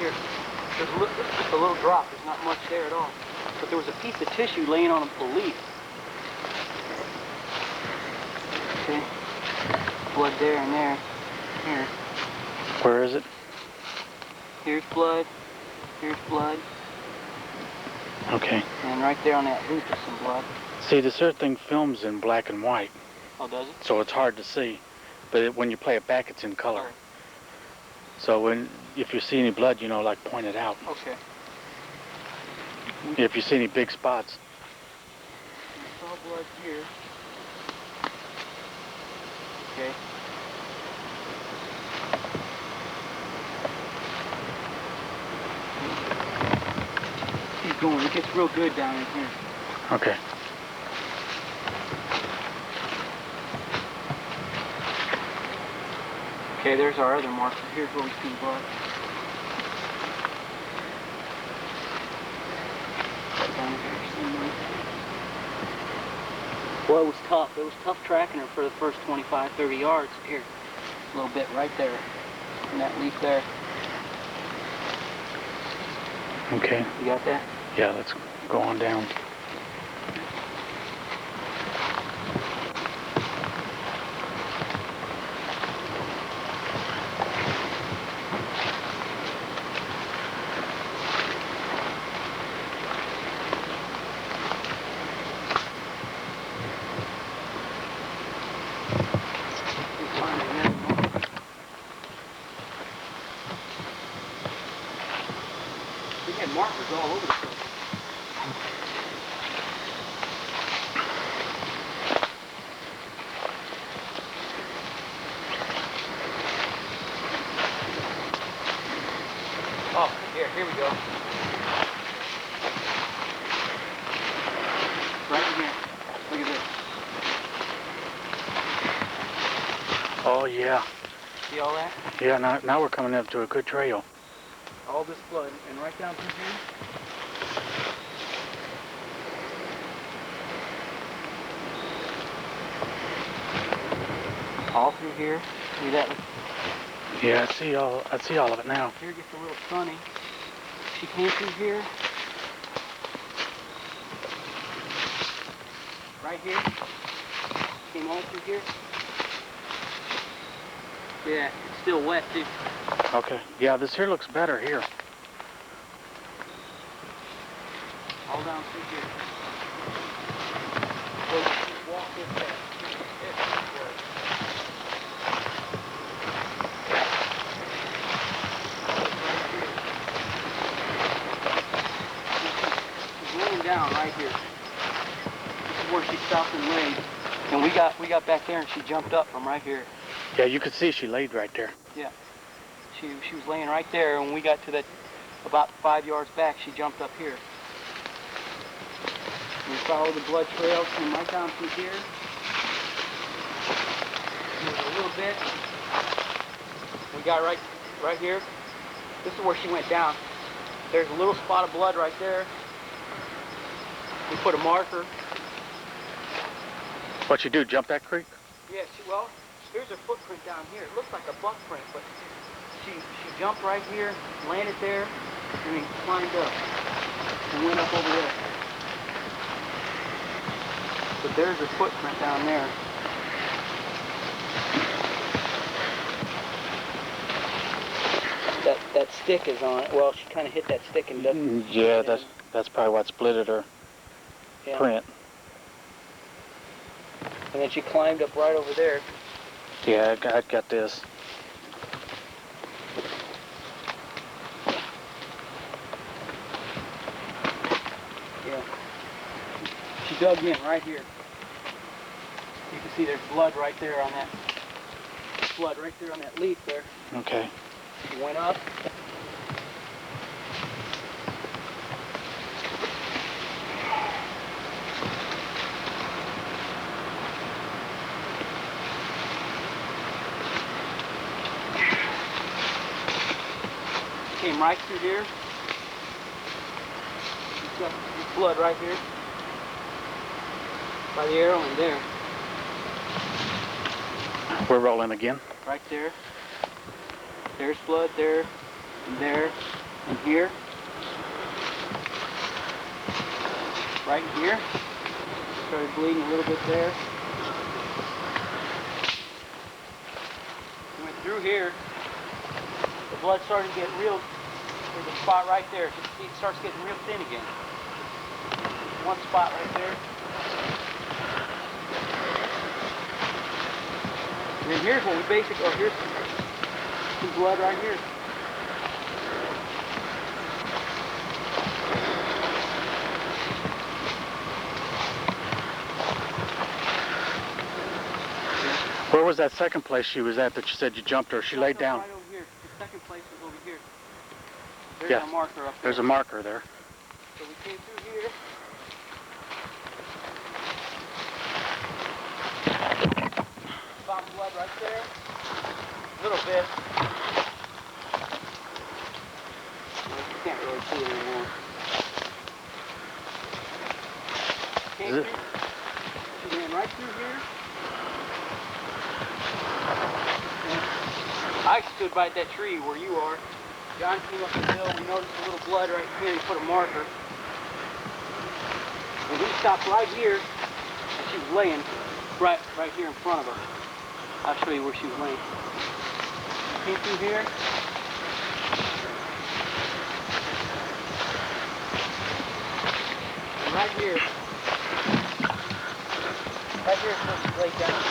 here. There's just a little drop. There's not much there at all. But there was a piece of tissue laying on a leaf. Okay. Blood there and there. Here. Where is it? Here's blood. Here's blood. Okay. And right there on that leaf is some blood. See, this earth thing films in black and white. Oh, does it? So it's hard to see. But when you play it back, it's in color. Right. So if you see any blood, you know, like point it out. Okay. If you see any big spots. I saw blood here. Okay. Keep going. It gets real good down in here. Okay. Okay, there's our other marker. Here's where we see blood. Down here somewhere. Well, it was tough. It was tough tracking her for the first 25, 30 yards. Here, a little bit right there, in that leaf there. Okay. You got that? Yeah, let's go on down. Markers all over the place. Oh, here we go. Right in here. Look at this. Oh, yeah. See all that? Yeah, now we're coming up to a good trail. All this blood, and right down through here. All through here. See that? Yeah, I see all of it now. Here gets a little sunny. She came through here. Right here. Came all through here. Yeah, it's still wet too. Okay. Yeah, this here looks better here. All down through here. So just walk this way. She's laying down right here. This is where she stopped and laid. And we got back there and she jumped up from right here. Yeah, you could see she laid right there. Yeah. She was laying right there, and when we got to that about 5 yards back, she jumped up here. We followed the blood trail, came right down through here. Moved a little bit. We got right here. This is where she went down. There's a little spot of blood right there. We put a marker. What you do, jump that creek? Yeah, well, here's her footprint down here. It looks like a buck print, but she jumped right here, landed there, and then climbed up and went up over there. But there's her footprint down there. That stick is on it. Well, she kind of hit that stick and doesn't. Yeah, that's probably what splitted her print. And then she climbed up right over there. Yeah, I got this. Yeah. She dug in right here. You can see there's blood right there on that. Blood right there on that leaf there. Okay. She went up. Came right through here. She's got blood right here. By the arrow and there. We're rolling again. Right there. There's blood there, and there, And here. Right here. Started bleeding a little bit there. Went through here. The blood started to get real. There's a spot right there. It starts getting real thin again. One spot right there. And then here's what we basically, here's some blood right here. Where was that second place she was at that you said you jumped her? She laid down. Right over here. The second place was over here. There's Yeah. our marker up there. There's a marker there. So we came through here. Found blood right there. A little bit. Well, you can't really see it anymore. Came Is it? through. She ran right through here. I stood by that tree where you are. John came up the hill. We noticed a little blood right here. He put a marker. And we stopped right here. And she was laying right here in front of us. I'll show you where she was laying. Came through here. And right here. Right here is where she laid down.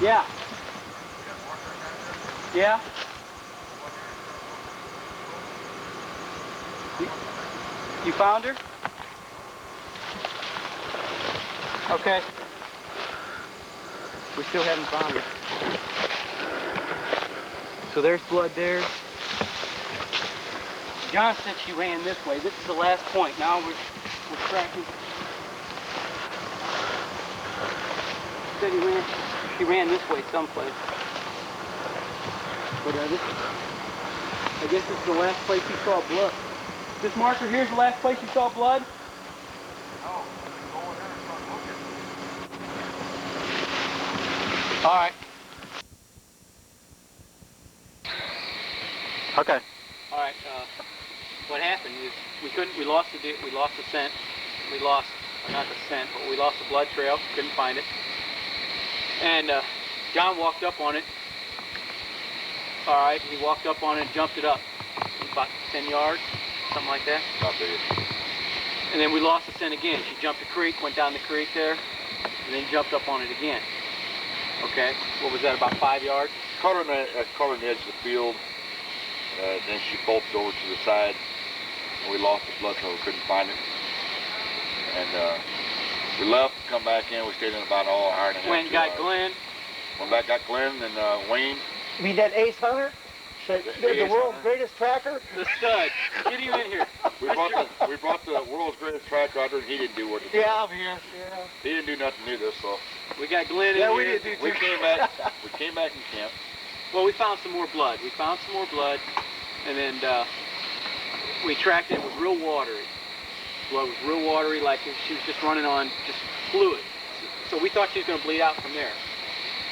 Yeah. Yeah. You found her? Okay. We still haven't found her. So there's blood there. John said she ran this way. This is the last point. Now we're tracking. He said she ran this way someplace. But I guess this is the last place you saw blood. This marker here is the last place you saw blood? No, go over there and start looking. All right. Okay. All right. What happened is we lost the scent. Not the scent, but we lost the blood trail. Couldn't find it. And John walked up on it. All right, he walked up on it and jumped it up. About 10 yards, something like that. Not big. And then we lost the scent again. She jumped the creek, went down the creek there, and then jumped up on it again. Okay, what was that, about 5 yards? Caught her on the edge of the field. Then she bolted over to the side. And we lost the blood trail. We couldn't find it. And we left, come back in. We stayed in about an hour and a half. Went and got Glen. Went back, got Glen and Wayne. You mean that ace hunter? The world's greatest tracker? The stud. Get him in here. We brought the world's greatest track rider, and he didn't do what he did. Yeah, I'm here. Yeah. He didn't do nothing either, so We got Glen in Yeah, here. we did too. we came back. We came back in camp. Well, we found some more blood. And then we tracked it. It was real watery. Blood was real watery, like she was just running on just fluid. So we thought she was going to bleed out from there.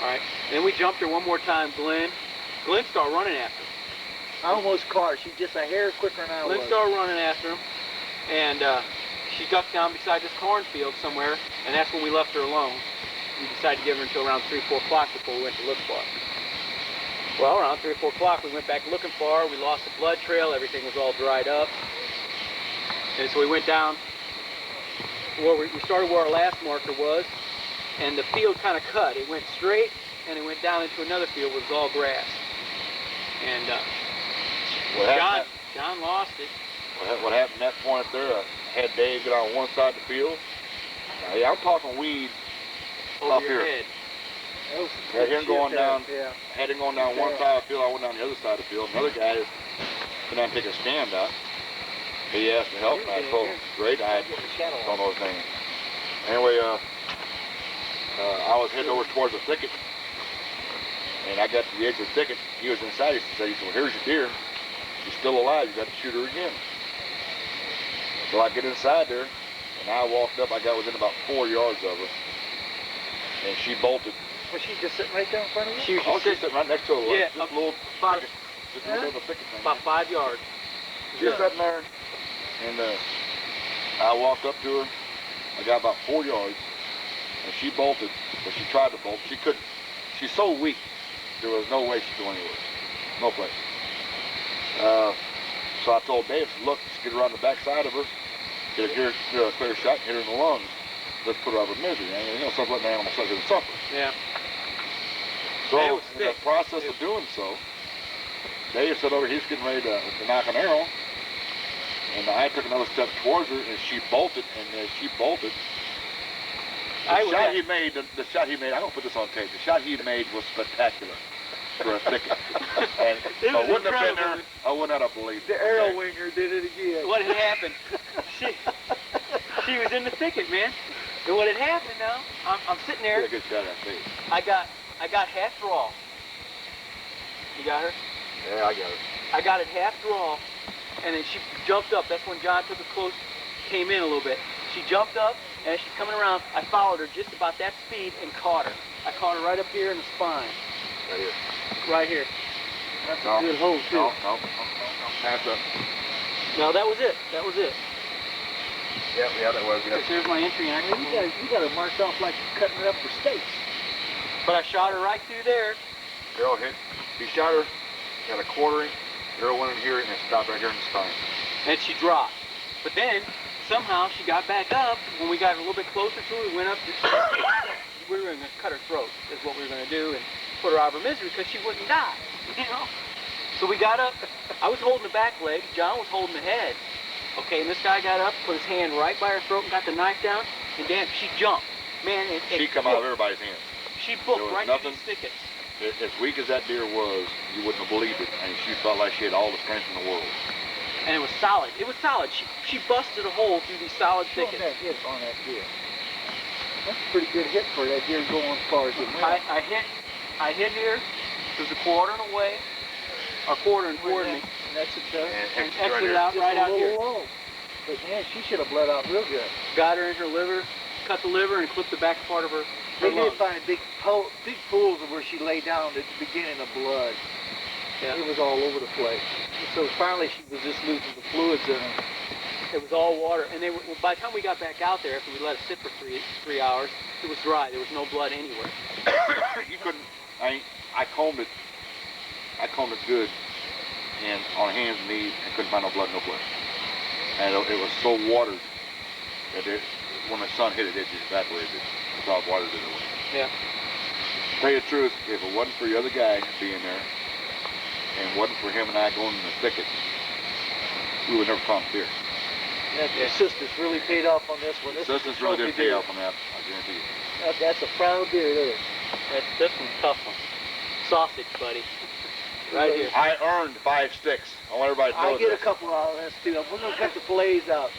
All right. And then we jumped her one more time. Glen started running after him. I almost caught her. She's just a hair quicker than I was. Glen started running after him, and she ducked down beside this cornfield somewhere, and that's when we left her alone. We decided to give her until around 3, 4 o'clock before we went to look for her. Well, around 3 or 4 o'clock, we went back looking for her. We lost the blood trail. Everything was all dried up. And so we went down where we started where our last marker was, and the field kind of cut. It went straight, and it went down into another field where it was all grass. And John lost it. What happened at that point there? I had Dave get on one side of the field. Yeah, I'm talking weeds Over up your here. head. Had him going down. Yeah. Had him going down one side of the field. I went down the other side of the field. Another guy came down and take a stand out. He asked to help, and I told him, great. I don't know his name. Anyway, I was heading over towards the thicket, and I got to the edge of the thicket. He was inside. He said, well, here's your deer. She's still alive. You got to shoot her again. So I get inside there, and I walked up. I got within about 4 yards of her, and she bolted Was she just sitting right there in front of you? She was Oh, just she's sitting sitting right next to a Yeah, just a little about, thicket. Just a little bit of a thicket thing. about 5 yards. She's sitting there, and I walked up to her. I got about 4 yards, and she bolted, but she tried to bolt. She couldn't. She's so weak, there was no way she'd go anywhere. No place. So I told Dave, look, let's get around the back side of her, get a clear shot, hit her in the lungs. Let's put her out of her misery. And, you know, something like an animal such as suffer. Yeah. So It was in the thick. process of doing so, Dave said over, he's getting ready to knock an arrow. And I took another step towards her, and she bolted, and as she bolted, the shot he made, I'm going to put this on tape, the shot he made was spectacular for a thicket. And It was I wouldn't have been incredible. there, I wouldn't have believed it. The arrow winger did it again. What had happened? She was in the thicket, man. And what had happened now? I'm sitting there. Get a good shot at that face. I got half draw. You got her? Yeah, I got it. I got it half draw, and then she jumped up. That's when John took her close, came in a little bit. She jumped up, and as she's coming around, I followed her just about that speed and caught her. I caught her right up here in the spine. Right here. Right here. That's a good hole, too. No. Pass up. No, that was it. That was it. Yeah, that was good. There's my entry and Man, you got it marked off like you're cutting it up for steaks. But I shot her right through there. Arrow hit. He shot her, got a quartering, arrow went in here, and it stopped right here in the spine. And she dropped. But then, somehow, she got back up. When we got a little bit closer to her, we went up. We were going to cut her throat, is what we were going to do, and put her out of her misery, because she wouldn't die, you know? So we got up. I was holding the back leg. John was holding the head. Okay, and this guy got up, put his hand right by her throat, and got the knife down, and damn, she jumped. Man, She come out of everybody's hands. She booked There was right nothing- through these thickets. As weak as that deer was, you wouldn't have believed it, and she felt like she had all the strength in the world. And it was solid. It was solid. She busted a hole through these solid Show thickets. that hit on that deer. That's a pretty good hit for that deer going as far as it went. I hit here. It was a quartering away, or quartering toward me, And that's it, and exit right exited here. out Just right a out little here. low. But man, she should have bled out real good. Got her in her liver, cut the liver, and clipped the back part of her They did lung. find big pools of where she lay down at the beginning of blood. Yeah. It was all over the place. So finally she was just losing the fluids in her. It was all water, and they were, by the time we got back out there, after we let it sit for three hours, it was dry. There was no blood anywhere. You couldn't, I combed it good, and on hands and knees, and couldn't find no blood, no place. And it was so watered that when the sun hit it, it just evaporated. The salt water did it away. Yeah. Tell you the truth, if it wasn't for the other guy being there, and it wasn't for him and I going in the thicket, we would never found the deer. That persistence really paid off on this one. This is a Persistence really did trophy pay deer. off on that, I guarantee you. That's a proud deer there. This one's a tough one. Sausage, buddy. Right here. I earned 5 sticks. I want everybody to know I get this. a couple out of this too. We're gonna cut the fillets out.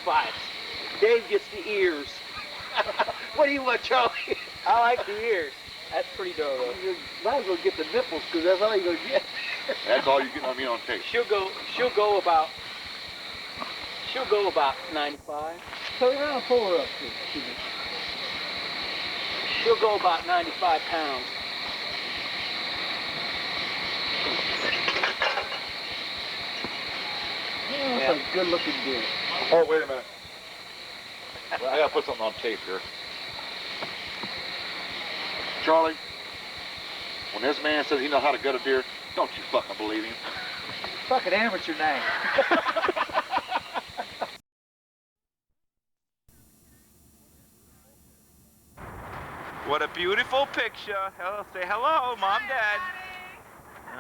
Five. Dave gets the ears. What do you want, Charlie? I like the ears. That's pretty dope. You might as well get the nipples, because that's all you're gonna get. That's all you get on me on tape. She'll go about 95. Turn around and pull her up. She'll go about 95 pounds. Yeah, that's a good-looking deer. Oh, wait a minute. I gotta put something on tape here. Charlie, when this man says he knows how to gut a deer, don't you fucking believe him. Fucking amateur night. What a beautiful picture. Hello, say hello, Mom, Dad.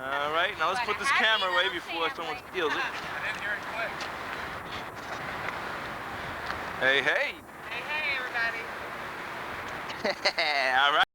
All right, now let's put this camera away before someone steals it. Hey, hey. Hey, hey, everybody. All right.